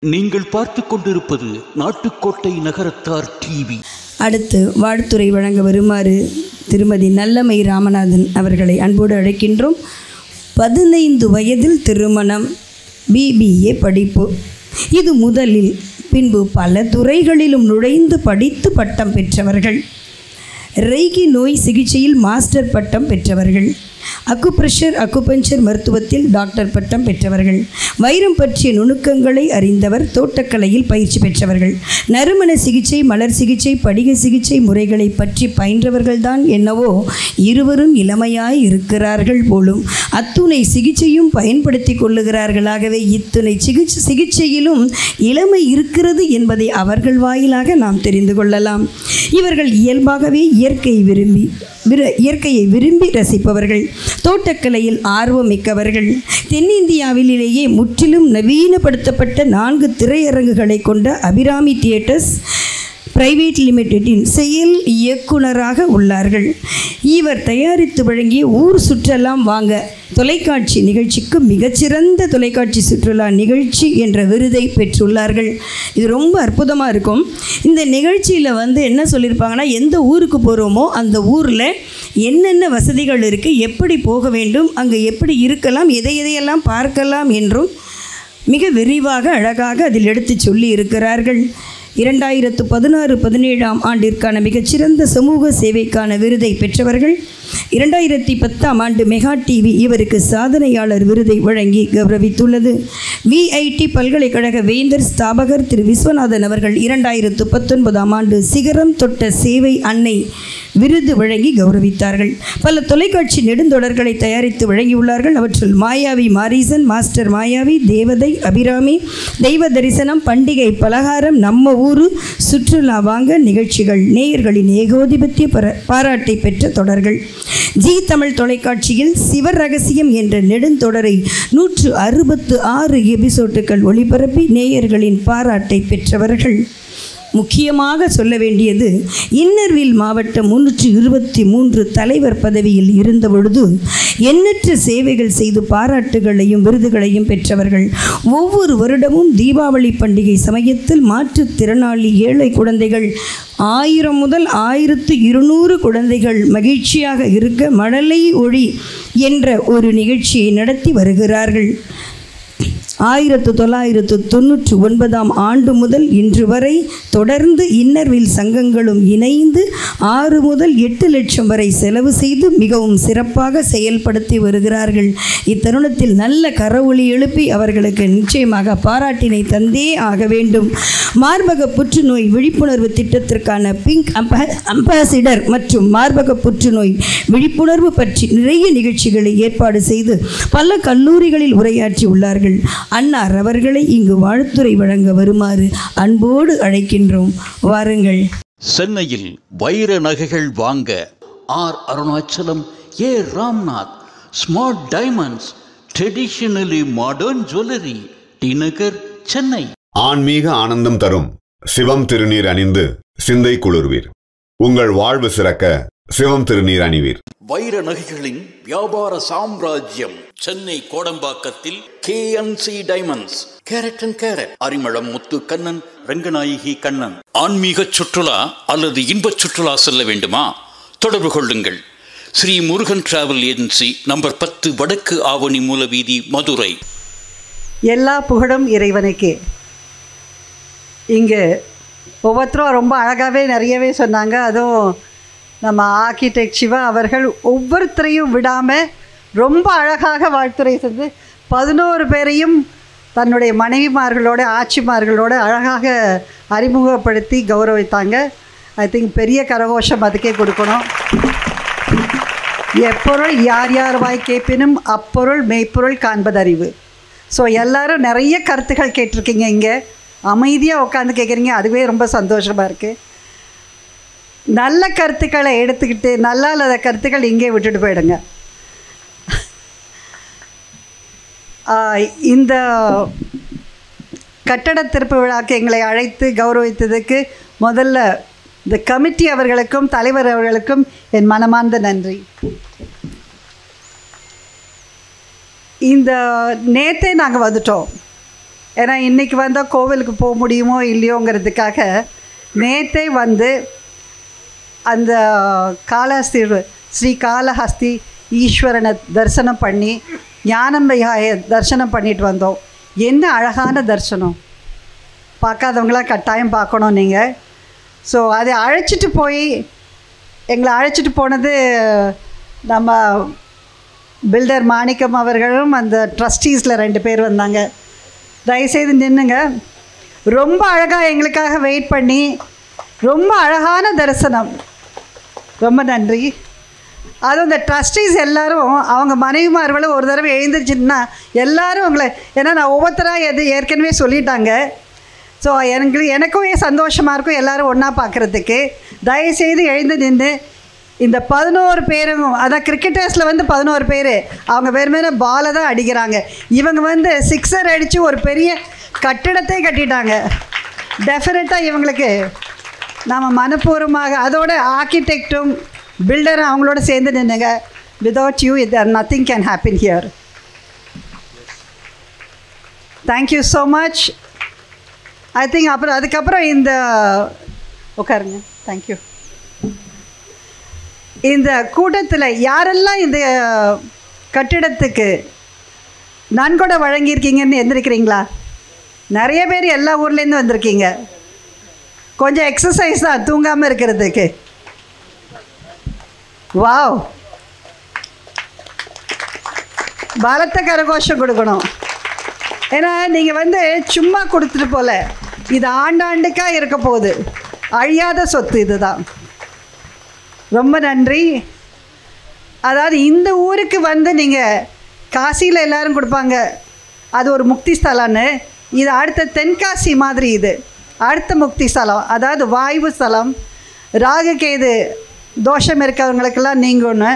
நீங்கள் பார்த்து கொண்டிருப்பது நாட்டுக்கோட்டை நகரத்தார் டிவி. அடுத்து வாழ்த்துரை வழங்க வருமாறு திருமதி நல்லமை ராமநாதன் அவர்களை அன்போடு அழைக்கின்றோம். 15 வயதில் திருமணம், BBA படிப்பு. இது முதலில், பின்பு பல துறைகளிலும் நுழைந்து படித்து பட்டம் பெற்றவர்கள். ரெய்கி நோய் சிகிச்சையில் மாஸ்டர் பட்டம் பெற்றவர்கள். அக்குபஞ்சர் மருத்துவத்தில் டாக்டர் பட்டம் பெற்றவர்கள். வைரம் பற்றிய நுணுக்கங்களை அறிந்தவர். தோட்டக்கலையில் பயிற்சி பெற்றவர்கள். நறுமண சிகிச்சை, மலர் சிகிச்சை, படிக சிகிச்சை முறைகளை பற்றி பயின்றவர்கள்தான் என்னவோ இருவரும் இளமையாய் இருக்கிறார்கள் போலும். அத்துணை சிகிச்சையும் பயன்படுத்தி கொள்ளுகிறார்களாகவே இத்துணை சிகிச்சையிலும் இளமை இருக்கிறது என்பதை அவர்கள் வாயிலாக நாம் தெரிந்து கொள்ளலாம். இவர்கள் இயல்பாகவே இயற்கையை விரும்பி ரசிப்பவர்கள். தோட்டக்கலையில் ஆர்வம் மிக்கவர்கள். தென்னிந்தியாவிலேயே முற்றிலும் நவீனப்படுத்தப்பட்ட 4 திரையரங்குகளை கொண்ட அபிராமி தியேட்டர்ஸ் பிரைவேட் லிமிடெடின் செயல் இயக்குனராக உள்ளார்கள். இவர் தயாரித்து வழங்கிய ஊர் சுற்றலாம் வாங்க தொலைக்காட்சி நிகழ்ச்சிக்கு மிகச்சிறந்த தொலைக்காட்சி சுற்றுலா நிகழ்ச்சி என்ற விருதை பெற்றுள்ளார்கள். இது ரொம்ப அற்புதமாக இருக்கும். இந்த நிகழ்ச்சியில் என்ன சொல்லியிருப்பாங்கன்னா, எந்த ஊருக்கு போகிறோமோ அந்த ஊரில் என்னென்ன வசதிகள் இருக்குது, எப்படி போக வேண்டும், அங்கே எப்படி இருக்கலாம், எதையெல்லாம் பார்க்கலாம் என்றும் மிக விரிவாக அழகாக அதில் எடுத்து சொல்லி இருக்கிறார்கள். 2016-17 ஆண்டிற்கான மிகச்சிறந்த சமூக சேவைக்கான விருதை பெற்றவர்கள். 2010 மெகா டிவி இவருக்கு சாதனையாளர் விருதை வழங்கி கௌரவித்துள்ளது. VIT பல்கலைக்கழக வேந்தர் ஸ்தாபகர் திரு விஸ்வநாதன் அவர்கள் 2019 சிகரம் தொட்ட சேவை அன்னை விருது வழங்கி கௌரவித்தார்கள். பல தொலைக்காட்சி நெடுந்தொடர்களை தயாரித்து வழங்கியுள்ளார்கள். அவற்றுள் மாயாவி மாரீசன், மாஸ்டர் மாயாவி, தேவதை, அபிராமி, தெய்வ தரிசனம், பண்டிகை பலகாரம், நம்ம ஊரு, சுற்றுலா வாங்க நிகழ்ச்சிகள் நேயர்களின் ஏகோதிபத்திய பாராட்டை பெற்ற தொடர்கள். ஜி தமிழ் தொலைக்காட்சியில் சிவர் ரகசியம் என்ற நெடுந்தொடரை 166 எபிசோட்டுகள் ஒளிபரப்பி நேயர்களின் பாராட்டை பெற்றவர்கள். முக்கியமாக சொல்ல வேண்டியது, இன்னர்வில் மாவட்டம் 323 தலைவர் பதவியில் இருந்தபொழுது எண்ணற்ற சேவைகள் செய்து பாராட்டுகளையும் விருதுகளையும் பெற்றவர்கள். ஒவ்வொரு வருடமும் தீபாவளி பண்டிகை சமயத்தில் மாற்றுத்திறனாளி ஏழை குழந்தைகள் 1000 முதல் 1200 குழந்தைகள் மகிழ்ச்சியாக இருக்க மழலை ஒளி என்ற ஒரு நிகழ்ச்சியை நடத்தி வருகிறார்கள். 1999 ஆண்டு முதல் இன்று வரை தொடர்ந்து இன்னர்வில் சங்கங்களும் இணைந்து 6 முதல் 8 லட்சம் வரை செலவு செய்து மிகவும் சிறப்பாக செயல்படுத்தி வருகிறார்கள். இத்தருணத்தில் நல்ல கரவொலி எழுப்பி அவர்களுக்கு நிச்சயமாக பாராட்டினை தந்தே ஆக வேண்டும். மார்பக புற்றுநோய் விழிப்புணர்வு திட்டத்திற்கான பிங்க் அம்பாசிடர் மற்றும் மார்பக புற்றுநோய் விழிப்புணர்வு பற்றி நிறைய நிகழ்ச்சிகளை ஏற்பாடு செய்து பல கல்லூரிகளில் உரையாற்றி உள்ளார்கள். அன்னார் அவர்களை இங்கு வாழ்த்துரை வழங்க வருமாறு அன்போடு அழைக்கின்றோம். வாருங்கள். சென்னையில் வைர நகைகள் வாங்க Arunachalam, Ramnath, smart diamonds, traditionally modern jewellery, T Nagar, Chennai. ஆன்மீக ஆனந்தம் தரும் சிவம் திருநீர் அணிந்து சிந்தை குளிர்வீர். உங்கள் வாழ்வு சிறக்க சிவம் திருநீர் அணிவீர். வைர நகைகளின் வியாபார சாம்ராஜ்யம் சென்னை கோடம்பாக்கத்தில் KNC diamonds, carat and carat, Arimalam Muthu Kannan, Ranganayaki Kannan. ஆன்மீக சுற்றுலா அல்லது இன்பச் சுற்றுலா செல்ல வேண்டுமா? தொடர்பு கொள்ளுங்கள். Sri Murugan travel agency, number 10, வடக்கு ஆவணி மூலவீதி, மதுரை. எல்லா புகழும் இறைவனுக்கே. இங்கே ஒவ்வொருத்தரும் ரொம்ப அழகாகவே நிறையவே சொன்னாங்க. அதுவும் நம்ம ஆர்கிடெக்ட் சிவா அவர்கள் ஒவ்வொருத்தரையும் விடாமல் ரொம்ப அழகாக வாழ்த்துரை செஞ்சு 11 பேரையும் தன்னுடைய மனைவிமார்களோட ஆட்சிமார்களோட அழகாக அறிமுகப்படுத்தி கௌரவித்தாங்க. ஐ திங்க் பெரிய கரகோஷம் அதுக்கே கொடுக்கணும். எப்பொருள் யார் யார் வாய் கேட்பினும் அப்பொருள் மெய்ப்பொருள் காண்பதறிவு. ஸோ எல்லோரும் நிறைய கருத்துக்கள் கேட்டிருக்கீங்க. இங்கே அமைதியாக உட்காந்து கேட்குறீங்க, அதுவே ரொம்ப சந்தோஷமாக இருக்குது. நல்ல கருத்துக்களை எடுத்துக்கிட்டு நல்லா இல்லாத கருத்துக்கள் இங்கே விட்டுட்டு போயிடுங்க. இந்த கட்டட திறப்பு விழாக்கு எங்களை அழைத்து கௌரவித்ததுக்கு முதல்ல இந்த கமிட்டி அவர்களுக்கும் தலைவர் அவர்களுக்கும் என் மனமார்ந்த நன்றி. இந்த நேற்றே நாங்கள் வந்துட்டோம். ஏன்னா இன்றைக்கி வந்தால் கோவிலுக்கு போக முடியுமோ இல்லையோங்கிறதுக்காக நேற்றே வந்து அந்த காளஹஸ்தி ஸ்ரீ காளஹஸ்தி ஈஸ்வரனை தரிசனம் பண்ணி ஞானம்பையாயை தரிசனம் பண்ணிட்டு வந்தோம். என்ன அழகான தரிசனம், பார்க்காதவங்களாம் கட்டாயம் பார்க்கணும் நீங்கள். ஸோ அதை அழைச்சிட்டு போய் எங்களை அழைச்சிட்டு போனது நம்ம பில்டர் மாணிக்கம் அவர்களும் அந்த ட்ரஸ்டீஸில் 2 பேர் வந்தாங்க. தயவுசெய்து நின்றுங்க. ரொம்ப அழகாக எங்களுக்காக வெயிட் பண்ணி ரொம்ப அழகான தரிசனம். ரொம்ப நன்றி. அதுவும் இந்த ட்ரஸ்டீஸ் எல்லோரும் அவங்க மனைவிமார்களும் ஒரு தடவை எழுந்திரிச்சுன்னா எல்லோரும் அவங்கள, ஏன்னா நான் ஒவ்வொருத்தராக ஏற்கனவே சொல்லிட்டாங்க. ஸோ எனக்கும் சந்தோஷமாக இருக்கும் எல்லோரும் ஒன்றா பார்க்குறதுக்கு. தயவுசெய்து எழுந்து நின்று இந்த 11 பேரும், அதான் கிரிக்கெட்டர்ஸில் வந்து 11 பேர் அவங்க வெறுமனே பாலை தான் அடிக்கிறாங்க. இவங்க வந்து 6 அடித்து ஒரு பெரிய கட்டிடத்தை கட்டிட்டாங்க. டெஃபினட்டாக இவங்களுக்கு நம்ம மனப்பூர்வமாக, அதோட ஆர்கிடெக்டும் பில்டரும் அவங்களோட சேர்ந்து நின்றுங்க. Without you nothing can happen here. Thank you so much. I think அதுக்கப்புறம் இந்த உட்காருங்க. தேங்க்யூ. இந்த கூட்டத்தில் யாரெல்லாம் இந்த கட்டிடத்துக்கு நன்கொடை வழங்கியிருக்கீங்கன்னு எந்திரிக்கிறீங்களா? நிறைய பேர் எல்லா ஊர்லேருந்து வந்திருக்கீங்க. கொஞ்சம் எக்ஸசைஸ் தான் தூங்காமல் இருக்கிறதுக்கு. வாவ், பலத்த கரகோஷம் கொடுக்கணும். ஏன்னா நீங்கள் வந்து சும்மா கொடுத்துட்டு போல, இது ஆண்டாண்டுக்காக இருக்க போகுது. அழியாத சொத்து இதுதான். ரொம்ப நன்றி. அதாவது இந்த ஊருக்கு வந்து நீங்கள் காசியில் எல்லோரும் கொடுப்பாங்க, அது ஒரு முக்தி ஸ்தலம்னு. இது அடுத்த தென்காசி மாதிரி, இது அடுத்த முக்தி ஸ்தலம், அதாவது வாய்வு ஸ்தலம். ராகுகேது தோஷம் இருக்கிறவங்களுக்கெல்லாம் நீங்கன்னு.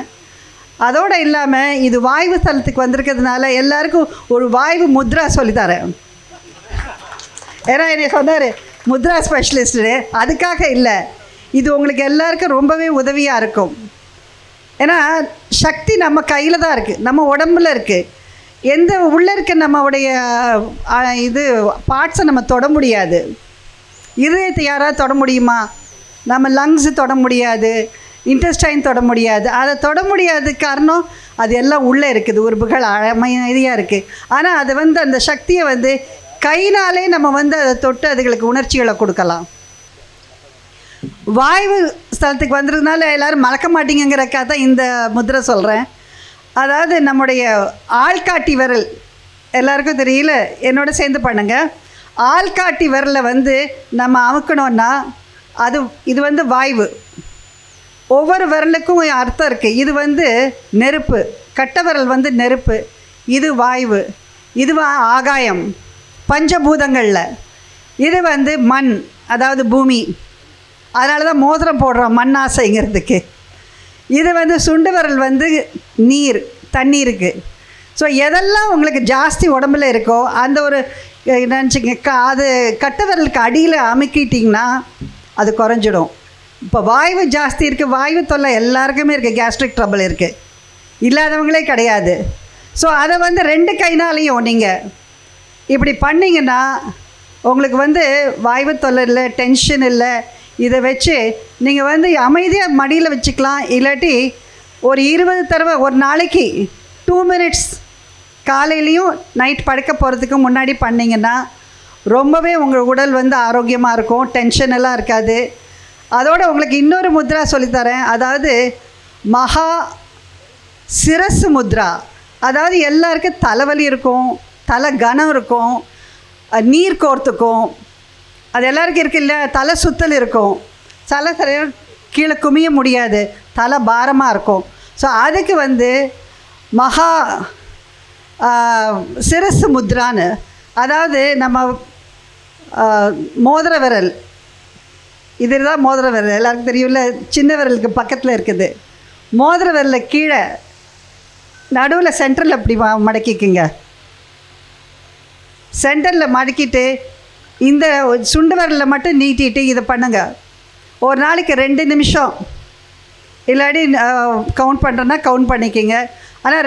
அதோடு இல்லாமல் இது வாய்வு ஸ்தலத்துக்கு வந்திருக்கிறதுனால எல்லாருக்கும் ஒரு வாய்வு முத்ரா சொல்லித்தரேன். ஏன்னா என்னை சொன்னார் முத்ரா ஸ்பெஷலிஸ்ட்டு, அதுக்காக இல்லை, இது உங்களுக்கு எல்லாருக்கும் ரொம்பவே உதவியாக இருக்கும். ஏன்னா சக்தி நம்ம கையில் தான் இருக்குது, நம்ம உடம்புல இருக்குது. எந்த உள்ளே இருக்க நம்மளுடைய இது பார்ட்ஸை நம்ம தொட முடியாது. இதயத்தை யாராவது தொட முடியுமா? நம்ம லங்ஸு தொட முடியாது, இன்டெஸ்டைன் தொட முடியாது. அதை தொட முடியாது காரணம் அது எல்லாம் உள்ளே இருக்குது, உறுப்புகள் அமைதியாக இருக்குது. ஆனால் அது வந்து அந்த சக்தியை வந்து கைனாலே நம்ம வந்து அதை தொட்டு அதுகளுக்கு உணர்ச்சிகளை கொடுக்கலாம். வாய்வு ஸ்தலத்துக்கு வந்ததுனால எல்லோரும் மறக்க மாட்டீங்கிறக்காக தான் இந்த முத்திரை சொல்கிறேன். அதாவது நம்முடைய ஆள்காட்டி விரல் எல்லாருக்கும் தெரியல, என்னோட சேர்ந்து பண்ணுங்கள். ஆள்காட்டி விரலை வந்து நம்ம அமுக்கணுன்னா இது வந்து வாய்வு. ஒவ்வொரு விரலுக்கும் அர்த்தம் இருக்குது. இது வந்து நெருப்பு, கட்ட விரல் வந்து நெருப்பு, இது வாய்வு, இது ஆகாயம் பஞ்சபூதங்களில். இது வந்து மண், அதாவது பூமி. அதனால தான் மோதிரம் போடுறோம் மண் ஆசைங்கிறதுக்கு. இது வந்து சுண்டு விரல் வந்து நீர், தண்ணீருக்கு. ஸோ எதெல்லாம் உங்களுக்கு ஜாஸ்தி உடம்புல இருக்கோ அந்த ஒரு நினச்சிங்க, அது கட்ட விரலுக்கு அடியில் அமுக்கிட்டிங்கன்னா அது குறைஞ்சிடும். இப்போ வாய்வு ஜாஸ்தி இருக்குது, வாய்வு தொல்லை எல்லாருக்குமே இருக்குது, கேஸ்ட்ரிக் ட்ரபிள் இருக்குது, இல்லாதவங்களே கிடையாது. ஸோ அதை வந்து 2 கைனாலையும் நீங்கள் இப்படி பண்ணிங்கன்னா உங்களுக்கு வந்து வாய்வு தொல்லை இல்லை, டென்ஷன் இல்லை. இதை வச்சு நீங்கள் வந்து அமைதியாக மடியில் வச்சுக்கலாம். இல்லாட்டி ஒரு 20 தடவை ஒரு நாளைக்கு 2 மினிட்ஸ் காலையிலையும் நைட் படுக்க போகிறதுக்கு முன்னாடி பண்ணிங்கன்னா ரொம்பவே உங்கள் உடல் வந்து ஆரோக்கியமாக இருக்கும், டென்ஷன் எல்லாம் இருக்காது. அதோடு உங்களுக்கு இன்னொரு முத்ரா சொல்லித்தரேன். அதாவது மகா சிரசு முத்ரா. அதாவது எல்லாருக்கும் தலைவலி இருக்கும், தலை கனம் இருக்கும், நீர் கோர்த்துக்கும், அது எல்லாருக்கும் இருக்குது இல்லை, தலை சுத்தல் இருக்கும், தலை சரியாக கீழே குமிய முடியாது, தலை பாரமாக இருக்கும். ஸோ அதுக்கு வந்து மகா சிரசு முத்ரான்னு, அதாவது நம்ம மோதிர விரல், இதுதான் மோதிர விரல் எல்லாருக்கும் தெரியும்ல, சின்ன விரலுக்கு பக்கத்தில் இருக்குது. மோதிர விரலில் கீழே நடுவில் சென்டரில் இப்படி மடக்கிக்குங்க. சென்டரில் மடக்கிட்டு இந்த சுண்டு விரலில் மட்டும் நீட்டிட்டு இதை பண்ணுங்கள். ஒரு நாளைக்கு 2 நிமிஷம், இல்லாட்டி கவுண்ட் பண்ணுறேன்னா கவுண்ட் பண்ணிக்கிங்க. ஆனால்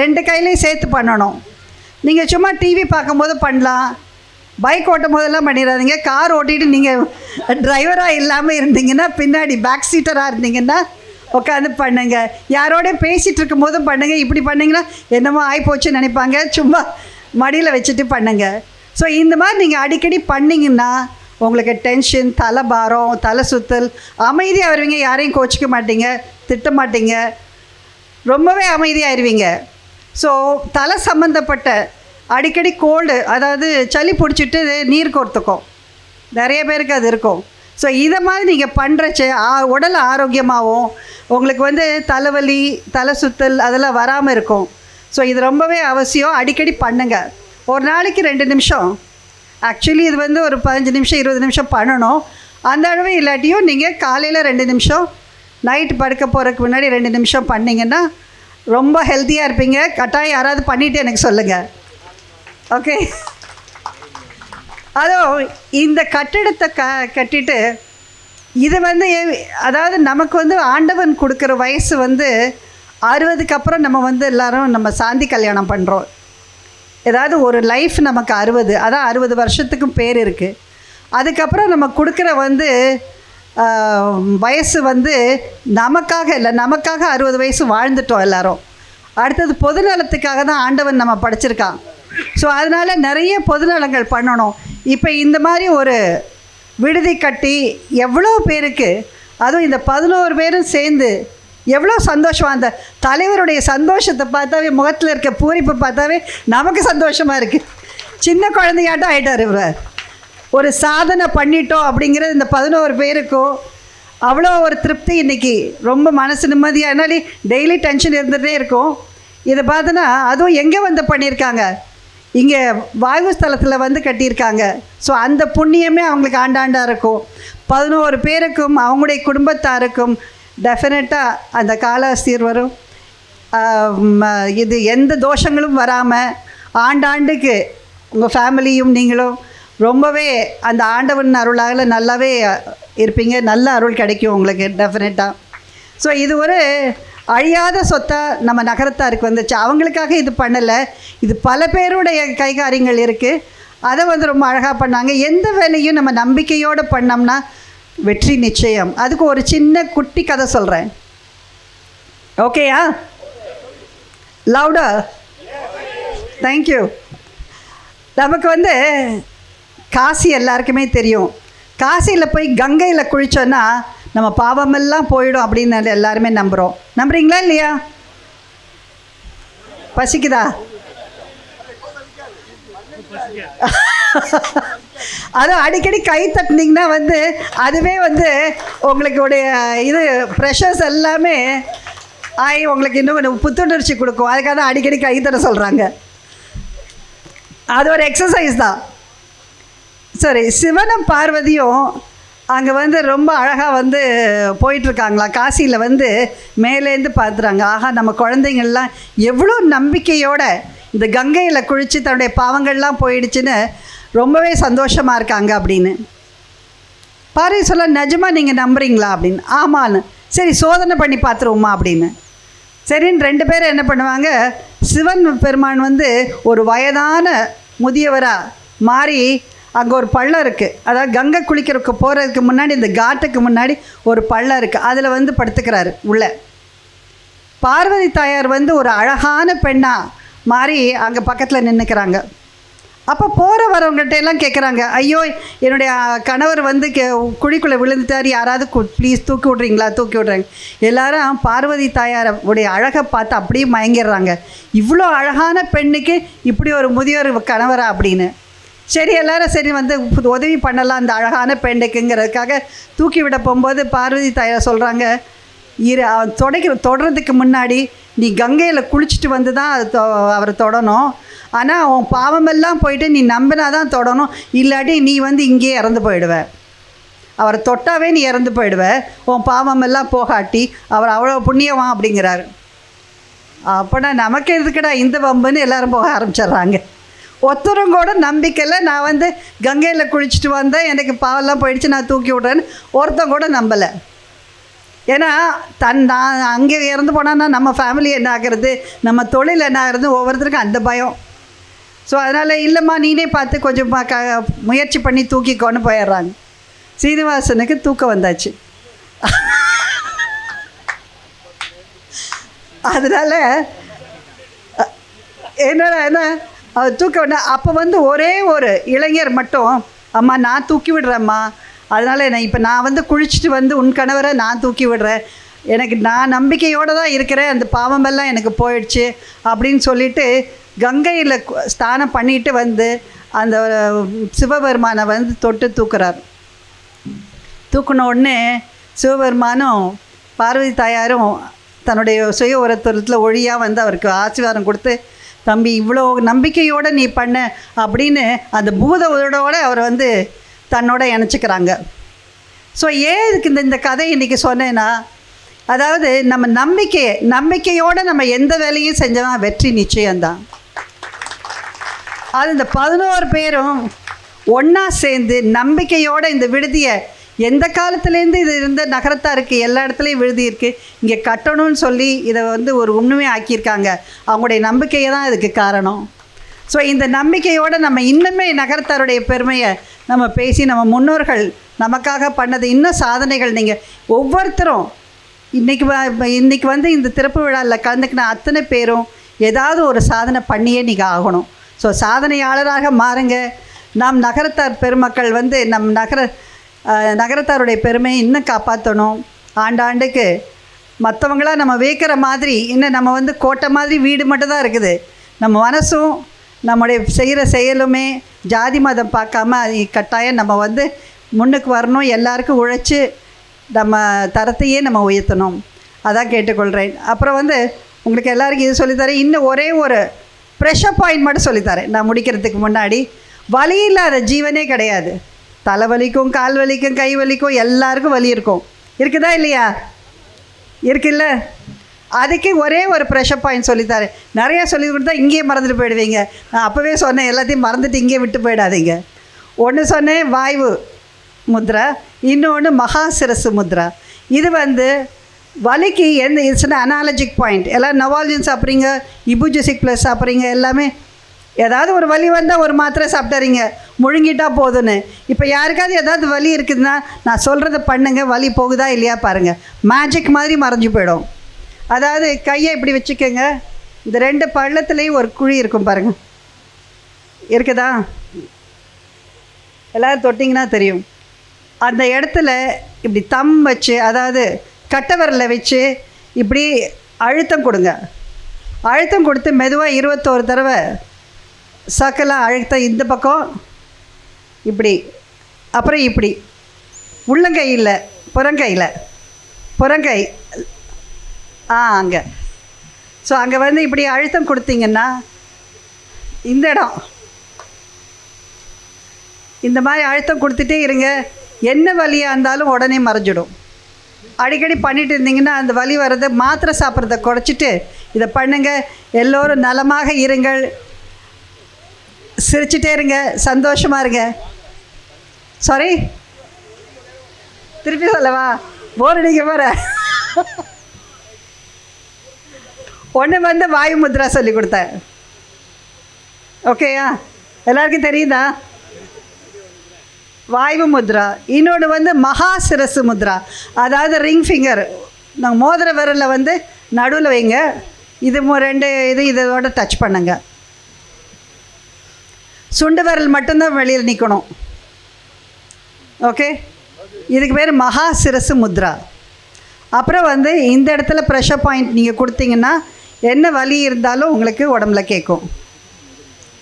ரெண்டு கையிலையும் சேர்த்து பண்ணணும். நீங்கள் சும்மா டிவி பார்க்கும்போது பண்ணலாம், பைக் ஓட்டும் போதெல்லாம் பண்ணிடாதீங்க. கார் ஓட்டிகிட்டு நீங்கள் டிரைவராக இல்லாமல் இருந்தீங்கன்னா, பின்னாடி பேக் சீட்டராக இருந்தீங்கன்னா உட்காந்து பண்ணுங்க. யாரோட பேசிகிட்டு இருக்கும்போதும் பண்ணுங்கள். இப்படி பண்ணிங்கன்னா என்னமோ ஆகிப்போச்சுன்னு நினைப்பாங்க. சும்மா மடியில் வச்சுட்டு பண்ணுங்க. ஸோ இந்த மாதிரி நீங்கள் அடிக்கடி பண்ணிங்கன்னா உங்களுக்கு டென்ஷன், தலை பாரம், தலை சுத்தல், அமைதியாக வருவீங்க. யாரையும் கோச்சிக்க மாட்டீங்க, திட்ட மாட்டீங்க, ரொம்பவே அமைதியாகிடுவீங்க. ஸோ தலை சம்மந்தப்பட்ட அடிக்கடி கோல்டு, அதாவது சளி பிடிச்சிட்டு நீர் கோர்த்துக்கும், நிறைய பேருக்கு அது இருக்கும். ஸோ இதை மாதிரி நீங்கள் பண்ணுறச்ச உடல் ஆரோக்கியமாகவும் உங்களுக்கு வந்து தலைவலி, தலை சுத்தல் அதெல்லாம் வராமல் இருக்கும். ஸோ இது ரொம்பவே அவசியம். அடிக்கடி பண்ணுங்கள். ஒரு நாளைக்கு 2 நிமிஷம். ஆக்சுவலி இது வந்து ஒரு 15 நிமிஷம் 20 நிமிஷம் பண்ணணும். அந்த அளவு இல்லாட்டியும் நீங்கள் காலையில் 2 நிமிஷம், நைட்டு படுக்க போகிறதுக்கு முன்னாடி 2 நிமிஷம் பண்ணிங்கன்னா ரொம்ப ஹெல்த்தியாக இருப்பீங்க. கட்டாயம் யாராவது பண்ணிவிட்டு எனக்கு சொல்லுங்கள். ஓகே. அதுவும் இந்த கட்டிடத்தை கட்டிட்டு இது வந்து அதாவது நமக்கு வந்து ஆண்டவன் கொடுக்குற வயசு வந்து 60க்கு அப்புறம் நம்ம வந்து எல்லோரும் நம்ம சாந்தி கல்யாணம் பண்ணுறோம். ஏதாவது ஒரு லைஃப் நமக்கு 60, அதான் 60 வருஷத்துக்கும் பேர் இருக்குது. அதுக்கப்புறம் நம்ம கொடுக்குற வந்து வயசு வந்து நமக்காக இல்லை, நமக்காக 60 வயசு வாழ்ந்துட்டோம் எல்லோரும். அடுத்தது பொதுநலத்துக்காக தான் ஆண்டவன் நம்ம படைச்சிருக்கான். ஸோ அதனால் நிறைய பொதுநலங்கள் பண்ணணும். இப்போ இந்த மாதிரி ஒரு விடுதி கட்டி எவ்வளோ பேருக்கு, அதுவும் இந்த 11 பேரும் சேர்ந்து எவ்வளோ சந்தோஷம். அந்த தலைவருடைய சந்தோஷத்தை பார்த்தாவே, முகத்தில் இருக்க பூரிப்பை பார்த்தாவே நமக்கு சந்தோஷமாக இருக்குது. சின்ன குழந்தையாட்டம் ஆகிட்டார் இவர். ஒரு சாதனை பண்ணிட்டோம் அப்படிங்கிறது இந்த 11 பேருக்கும் அவ்வளோ ஒரு திருப்தி. இன்றைக்கி ரொம்ப மனசு நிம்மதியாக, என்னாலே டெய்லி டென்ஷன் இருந்துகிட்டே இருக்கும். இதை பார்த்தோன்னா அதுவும் எங்கே வந்து பண்ணியிருக்காங்க, இங்கே வாயு ஸ்தலத்தில் வந்து கட்டியிருக்காங்க. ஸோ அந்த புண்ணியமே அவங்களுக்கு ஆண்டாண்டாக இருக்கும். 11 பேருக்கும் அவங்களுடைய குடும்பத்தாருக்கும் டெஃபினட்டாக அந்த காலாஸ்திர் வரும். இது எந்த தோஷங்களும் வராமல் ஆண்டாண்டுக்கு உங்கள் ஃபேமிலியும் நீங்களும் ரொம்பவே அந்த ஆண்டவன் அருளால் நல்லாவே இருப்பீங்க. நல்ல அருள் கிடைக்கும் உங்களுக்கு டெஃபினட்டாக. ஸோ இது ஒரு அழியாத சொத்தாக நம்ம நகரத்தாருக்கு வந்துச்சு. அவங்களுக்காக இது பண்ணலை, இது பல பேருடைய கைகாரியங்கள் இருக்குது. அதை வந்து ரொம்ப அழகாக பண்ணாங்க. எந்த வேலையும் நம்ம நம்பிக்கையோடு பண்ணோம்னா வெற்றி நிச்சயம். அதுக்கு ஒரு சின்ன குட்டி கதை சொல்கிறேன். ஓகேயா? லவுடா? தேங்க்யூ. நமக்கு வந்து காசி எல்லாருக்குமே தெரியும். காசியில் போய் கங்கையில் குளித்தோன்னா நம்ம பாவமெல்லாம் போயிடும் அப்படின்னு எல்லாருமே நம்புகிறோம். நம்புறீங்களா இல்லையா? பசிக்குதா? அதுவும் அடிக்கடி கை தட்டினீங்கன்னா வந்து அதுவே வந்து உங்களுடைய இது ப்ரெஷர்ஸ் எல்லாமே ஆகி உங்களுக்கு இன்னும் கொஞ்சம் புத்துணர்ச்சி கொடுக்கும். அதுக்காக தான் அடிக்கடி கை தட்ட சொல்கிறாங்க. அது ஒரு எக்ஸசைஸ் தான். சரி, சிவனும் பார்வதியும் அங்கே வந்து ரொம்ப அழகாக வந்து போயிட்டுருக்காங்களா. காசியில் வந்து மேலேருந்து பார்த்துறாங்க. ஆஹா, நம்ம குழந்தைங்கள்லாம் எவ்வளோ நம்பிக்கையோடு இந்த கங்கையில் குளித்து தன்னுடைய பாவங்கள்லாம் போயிடுச்சுன்னு ரொம்பவே சந்தோஷமாக இருக்காங்க அப்படின்னு. பார்வதி சொல்ல, நிஜமாக நீங்கள் நம்புறீங்களா அப்படின்னு. ஆமான்னு. சரி, சோதனை பண்ணி பார்த்துருவோமா அப்படின்னு. சரின்னு 2 பேரும் என்ன பண்ணுவாங்க, சிவன் பெருமான் வந்து ஒரு வயதான முதியவராக மாறி அங்கே ஒரு பள்ளம் இருக்குது. அதாவது கங்கை குளிக்கிறதுக்கு போகிறதுக்கு முன்னாடி இந்த காட்டுக்கு முன்னாடி ஒரு பள்ளம் இருக்குது. அதில் வந்து படுத்துக்கிறாரு உள்ள. பார்வதி தாயார் வந்து ஒரு அழகான பெண்ணாக மாறி அங்கே பக்கத்தில் நின்றுக்கிறாங்க. அப்போ போகிற வரவங்கள்ட்ட எல்லாம் கேட்குறாங்க, ஐயோ என்னுடைய கணவர் வந்து குழிக்குள்ளே விழுந்துட்டார், யாராவது ப்ளீஸ் தூக்கி விட்றீங்களா, தூக்கி விட்றாங்க. எல்லாரும் பார்வதி தாயாருடைய அழகை பார்த்து அப்படியே மயங்கிடுறாங்க. இவ்வளோ அழகான பெண்ணுக்கு இப்படி ஒரு முதியோர் கணவரா அப்படின்னு. சரி, எல்லோரும் சரி வந்து உதவி பண்ணலாம் அந்த அழகான பெண்ணுக்குங்கிறதுக்காக தூக்கி விட போகும்போது பார்வதி தாயார் சொல்கிறாங்க, அவன் தொடறதுக்கு முன்னாடி நீ கங்கையில் குளிச்சுட்டு வந்து தான் அவரை தொடணும். ஆனால் உன் பாவமெல்லாம் போயிட்டு நீ நம்பினா தான் தொடணும், இல்லாட்டி நீ வந்து இங்கேயே இறந்து போயிடுவ. அவரை தொட்டாவே நீ இறந்து போயிடுவ, உன் பாவமெல்லாம் போகாட்டி. அவர் அவ்வளோ புண்ணியவான் அப்படிங்கிறாரு. அப்போனா நமக்கு எதுக்குடா இந்த வம்புன்னு எல்லோரும் போக ஆரம்பிச்சிட்றாங்க. ஒருத்தரும் கூட நம்பிக்கையில் நான் வந்து கங்கையில் குளிச்சுட்டு வந்தேன், எனக்கு பாவெல்லாம் போயிடுச்சு, நான் தூக்கி விட்றேன்னு ஒருத்தன் கூட நம்பலை. ஏன்னா நான் அங்கே இறந்து போனான்னா நம்ம ஃபேமிலி என்ன ஆகிறது, நம்ம தொழில் என்ன ஆகிறது, ஒவ்வொருத்தருக்கும் அந்த பயம். ஸோ அதனால் இல்லைம்மா நீனே பார்த்து கொஞ்சம் முயற்சி பண்ணி தூக்கிக்கோன்னு போயிடுறாங்க. சீனிவாசனுக்கு தூக்கம் வந்தாச்சு. அதனால் என்ன அவர் தூக்க வேண்டாம். அப்போ வந்து ஒரே ஒரு இளைஞர் மட்டும், அம்மா நான் தூக்கி விடுறேம்மா, அதனால் நான் வந்து குளிச்சுட்டு வந்து உன் கணவரை நான் தூக்கி விடுறேன், எனக்கு நான் நம்பிக்கையோடு தான் இருக்கிறேன், அந்த பாவமெல்லாம் எனக்கு போயிடுச்சு அப்படின்னு சொல்லிவிட்டு கங்கையில் ஸ்நானம் பண்ணிட்டு வந்து அந்த சிவபெருமானை வந்து தொட்டு தூக்குறார். தூக்குன உடனே சிவபெருமானும் பார்வதி தாயாரும் தன்னுடைய சுய உரத்துவத்தில் ஒழியாக வந்து அவருக்கு ஆசீர்வாதம் கொடுத்து, தம்பி இவ்வளோ நம்பிக்கையோடு நீ பண்ண அப்படின்னு அந்த பூத உதடோடு அவர் வந்து தன்னோட இணைச்சிக்கிறாங்க. ஸோ ஏன் இதுக்கு இந்த கதை இன்றைக்கி சொன்னேன்னா, அதாவது நம்ம நம்பிக்கையோடு நம்ம எந்த வேலையும் செஞ்சோம் வெற்றி நிச்சயம்தான். அது இந்த 11 பேரும் ஒன்றா சேர்ந்து நம்பிக்கையோடு இந்த விடுதியை எந்த காலத்துலேருந்து இது இருந்த நகரத்தாருக்கு எல்லா இடத்துலையும் விடுதி இருக்குது, இங்கே கட்டணும்னு சொல்லி இதை வந்து ஒரு உண்மையை ஆக்கியிருக்காங்க. அவங்களுடைய நம்பிக்கையை தான் இதுக்கு காரணம். ஸோ இந்த நம்பிக்கையோடு நம்ம இன்னுமே நகரத்தாருடைய பெருமையை நம்ம பேசி நம்ம முன்னோர்கள் நமக்காக பண்ணது இன்னும் சாதனைகள் நீங்கள் ஒவ்வொருத்தரும் இன்றைக்கி வந்து இந்த திறப்பு விழாவில் கலந்துக்கின அத்தனை பேரும் ஏதாவது ஒரு சாதனை பண்ணியே நீங்கள் ஆகணும். ஸோ சாதனையாளராக மாறுங்க. நாம் நகரத்தார் பெருமக்கள் வந்து நம் நகரத்தாருடைய பெருமையை இன்னும் காப்பாற்றணும். ஆண்டாண்டுக்கு மற்றவங்களாம் நம்ம வைக்கிற மாதிரி இன்னும் நம்ம வந்து கோட்டை மாதிரி வீடு மட்டும்தான் இருக்குது. நம்ம மனசும் நம்முடைய செய்கிற செயலுமே ஜாதி மதம் பார்க்காம கட்டாயம் நம்ம வந்து முன்னுக்கு வரணும். எல்லாருக்கும் உழைச்சி நம்ம தரத்தையே நம்ம உயர்த்தணும். அதான் கேட்டுக்கொள்கிறேன். அப்புறம் வந்து உங்களுக்கு எல்லாருக்கும் இது சொல்லித்தரேன். இன்னும் ஒரே ஒரு ப்ரெஷர் பாயிண்ட் மட்டும் சொல்லித்தரேன் நான் முடிக்கிறதுக்கு முன்னாடி. வலி இல்லாத ஜீவனே கிடையாது. தலை வலிக்கும், கால் வலிக்கும், கை வலிக்கும், எல்லாருக்கும் வலி இருக்கும். இருக்குதா இல்லையா? இருக்குல்ல? அதுக்கு ஒரே ஒரு ப்ரெஷர் பாயிண்ட் சொல்லித்தாரு. நிறையா சொல்லி கொடுத்தா இங்கேயே மறந்துட்டு போயிடுவீங்க. நான் அப்போவே சொன்னேன், எல்லாத்தையும் மறந்துட்டு இங்கேயே விட்டு போயிடாதீங்க. ஒன்று சொன்னேன் வாய்வு முத்ரா, இன்னொன்று மகாசிரசு முத்ரா. இது வந்து வலிக்கு இட்ஸ் அனாலஜிக் பாயிண்ட். எல்லாம் நவால்ஜின் சாப்பிட்றீங்க, இபுஜிசிக் ப்ளஸ் சாப்பிட்றீங்க, எல்லாமே ஏதாவது ஒரு வலி வந்தால் ஒரு மாத்திரை சாப்பிட்டாரிங்க, முழுங்கிட்டா போதுன்னு. இப்போ யாருக்காவது ஏதாவது வலி இருக்குதுன்னா நான் சொல்கிறத பண்ணுங்கள், வலி போகுதா இல்லையா பாருங்கள். மேஜிக் மாதிரி மறைஞ்சு போயிடும். அதாவது கையை இப்படி வச்சுக்கோங்க, இந்த 2 பள்ளத்துலேயும் ஒரு குழி இருக்கும் பாருங்கள், இருக்குதா? எல்லோரும் தொட்டிங்கன்னா தெரியும். அந்த இடத்துல இப்படி தம் வச்சு, அதாவது கட்டவரில் வச்சு இப்படி அழுத்தம் கொடுங்க. அழுத்தம் கொடுத்து மெதுவாக 21 தடவை சக்கெல்லாம் அழுத்தம். இந்த பக்கம் இப்படி, அப்புறம் இப்படி உள்ளங்கையில் புறங்கை அங்கே. ஸோ அங்கே வந்து இப்படி அழுத்தம் கொடுத்தீங்கன்னா இந்த இடம் இந்த மாதிரி அழுத்தம் கொடுத்துட்டே இருங்க. என்ன வலியாக இருந்தாலும் உடனே மறைஞ்சிடும். அடிக்கடி பண்ணிட்டு இருந்தீங்கன்னா அந்த வலி வர்றதை மாத்திரை சாப்பிட்றத குறைச்சிட்டு இதை பண்ணுங்கள். எல்லோரும் நலமாக இருங்கள், சிரிச்சிட்டே இருங்க, சந்தோஷமாக இருங்க. சாரி, திருப்பி சொல்லவா? போர் அடிக்க போகிற. ஒன்று வந்து வாயு முத்ரா சொல்லி கொடுத்தேன். ஓகேயா? எல்லாருக்கும் தெரியுதா? வாயு முத்ரா. இன்னொன்று வந்து மகாசிரசு முத்ரா, அதாவது ரிங் ஃபிங்கர். நாங்கள் மோதிர விரலில் வந்து நடுவில் வைங்க, இது 2 இதோட டச் பண்ணுங்க. சுண்டு விரல் மட்டும்தான் வெளியில் நிற்கணும். ஓகே, இதுக்கு பேர் மகாசிரசு முத்ரா. அப்புறம் வந்து இந்த இடத்துல ப்ரெஷர் பாயிண்ட் நீங்கள் கொடுத்தீங்கன்னா என்ன வலி இருந்தாலும் உங்களுக்கு உடம்புல கேட்கும்.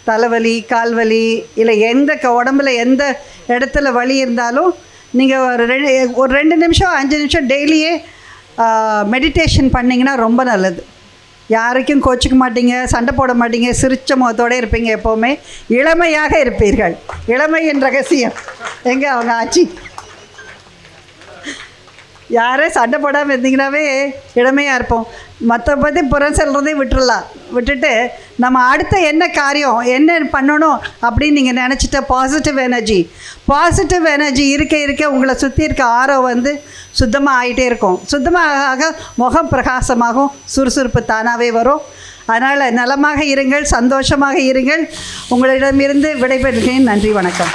தலைவலி, கால்வலி, இல்லை எந்த உடம்புல எந்த இடத்துல வலி இருந்தாலும் நீங்கள் ஒரு 2 நிமிஷம் 5 நிமிஷம் டெய்லியே மெடிடேஷன் பண்ணிங்கன்னா ரொம்ப நல்லது. யாருக்கும் கோச்சிக்க மாட்டீங்க, சண்டை போட மாட்டீங்க, சிரிச்ச முகத்தோடு இருப்பீங்க, எப்போவுமே இளமையாக இருப்பீர்கள். இளமையின் ரகசியம் எங்கே அவங்க ஆச்சி? யாரும் சண்டை போடாமல் இருந்தீங்கன்னாவே இளமையாக இருப்போம். மற்ற பற்றி புறம் செல்றதையும் விட்டுட்டு நம்ம அடுத்த என்ன காரியம் என்ன பண்ணணும் அப்படின்னு நீங்கள் நினச்சிட்ட பாசிட்டிவ் எனர்ஜி இருக்க உங்களை சுற்றி இருக்க ஆரோ வந்து சுத்தமாக ஆகிட்டே இருக்கும். சுத்தமாக முகம் பிரகாசமாகும், சுறுசுறுப்பு தானாகவே வரும். அதனால் நலமாக இருங்கள், சந்தோஷமாக இருங்கள். உங்களிடமிருந்து விடைபெறுகிறேன். நன்றி, வணக்கம்.